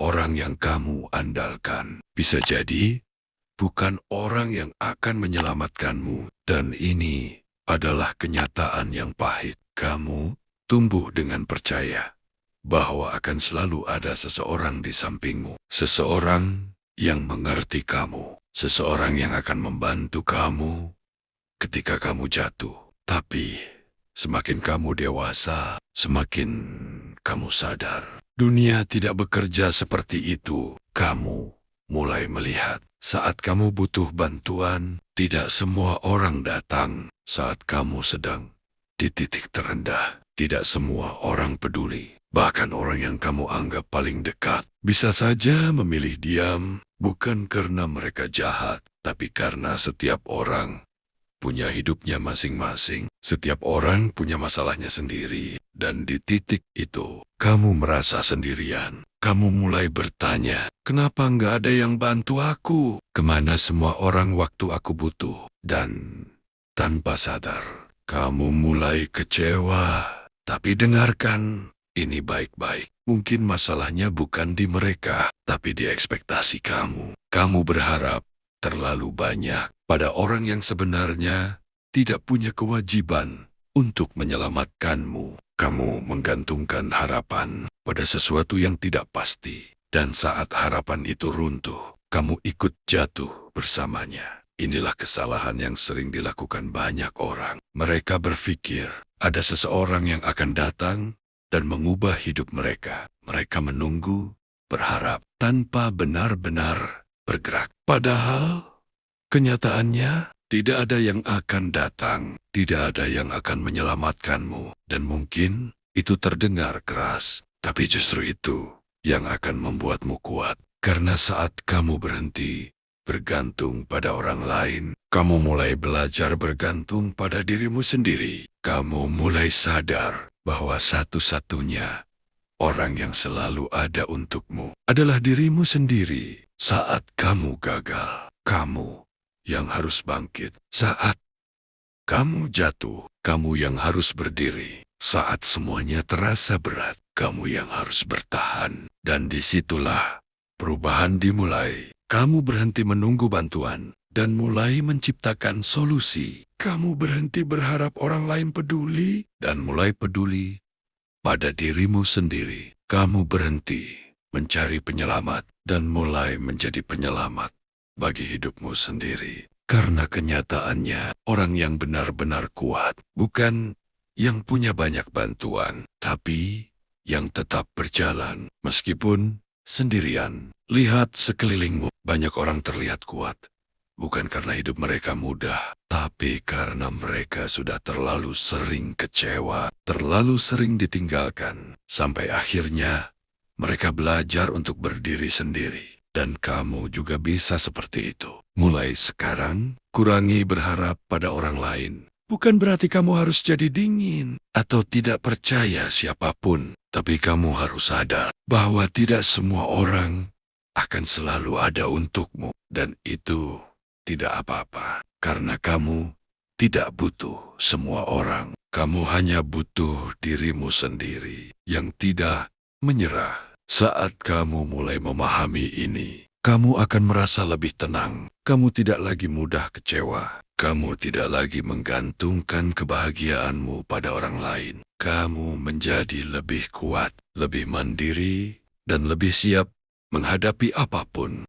orang yang kamu andalkan. Bisa jadi bukan orang yang akan menyelamatkanmu. Dan ini adalah kenyataan yang pahit. Kamu tumbuh dengan percaya bahwa akan selalu ada seseorang di sampingmu. Seseorang yang mengerti kamu. Seseorang yang akan membantu kamu ketika kamu jatuh. Tapi semakin kamu dewasa, semakin kamu sadar dunia tidak bekerja seperti itu. Kamu mulai melihat saat kamu butuh bantuan, tidak semua orang datang. Saat kamu sedang di titik terendah, tidak semua orang peduli. Bahkan orang yang kamu anggap paling dekat bisa saja memilih diam, bukan karena mereka jahat, tapi karena setiap orang punya hidupnya masing-masing. Setiap orang punya masalahnya sendiri. Dan di titik itu, kamu merasa sendirian. Kamu mulai bertanya, kenapa nggak ada yang bantu aku? Kemana semua orang waktu aku butuh? Dan tanpa sadar, kamu mulai kecewa. Tapi dengarkan ini baik-baik. Mungkin masalahnya bukan di mereka, tapi di ekspektasi kamu. Kamu berharap terlalu banyak pada orang yang sebenarnya tidak punya kewajiban untuk menyelamatkanmu. Kamu menggantungkan harapan pada sesuatu yang tidak pasti. Dan saat harapan itu runtuh, kamu ikut jatuh bersamanya. Inilah kesalahan yang sering dilakukan banyak orang. Mereka berpikir ada seseorang yang akan datang dan mengubah hidup mereka. Mereka menunggu, berharap, tanpa benar-benar bergerak. Padahal kenyataannya tidak ada yang akan datang, tidak ada yang akan menyelamatkanmu. Dan mungkin itu terdengar keras, tapi justru itu yang akan membuatmu kuat. Karena saat kamu berhenti bergantung pada orang lain, kamu mulai belajar bergantung pada dirimu sendiri. Kamu mulai sadar bahwa satu-satunya orang yang selalu ada untukmu adalah dirimu sendiri. Saat kamu gagal, kamu yang harus bangkit. Saat kamu jatuh, kamu yang harus berdiri. Saat semuanya terasa berat, kamu yang harus bertahan. Dan disitulah perubahan dimulai. Kamu berhenti menunggu bantuan dan mulai menciptakan solusi. Kamu berhenti berharap orang lain peduli dan mulai peduli pada dirimu sendiri. Kamu berhenti mencari penyelamat dan mulai menjadi penyelamat bagi hidupmu sendiri. Karena kenyataannya, orang yang benar-benar kuat bukan yang punya banyak bantuan, tapi yang tetap berjalan meskipun sendirian. Lihat sekelilingmu, banyak orang terlihat kuat. Bukan karena hidup mereka mudah, tapi karena mereka sudah terlalu sering kecewa, terlalu sering ditinggalkan, sampai akhirnya mereka belajar untuk berdiri sendiri. Dan kamu juga bisa seperti itu. Mulai sekarang, kurangi berharap pada orang lain. Bukan berarti kamu harus jadi dingin atau tidak percaya siapapun, tapi kamu harus sadar bahwa tidak semua orang akan selalu ada untukmu. Dan itu tidak apa-apa, karena kamu tidak butuh semua orang. Kamu hanya butuh dirimu sendiri yang tidak menyerah. Saat kamu mulai memahami ini, kamu akan merasa lebih tenang. Kamu tidak lagi mudah kecewa. Kamu tidak lagi menggantungkan kebahagiaanmu pada orang lain. Kamu menjadi lebih kuat, lebih mandiri, dan lebih siap menghadapi apapun.